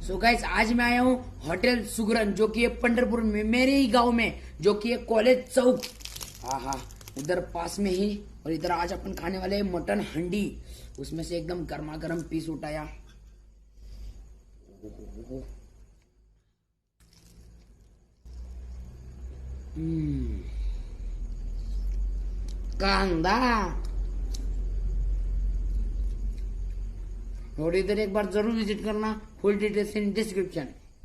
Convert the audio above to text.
So guys आज मैं आया हूँ होटल सुगरन जो कि है पंढरपुर में, मेरे ही गांव में, जो कि है कॉलेज चौक। आहा, उधर पास में ही। और इधर आज अपन खाने वाले मटन हंडी, उसमें से एकदम गर्मा गर्म पीस उठाया। कांदा। और इधर एक बार जरूर विजिट करना, फुल डिटेल्स इन डिस्क्रिप्शन।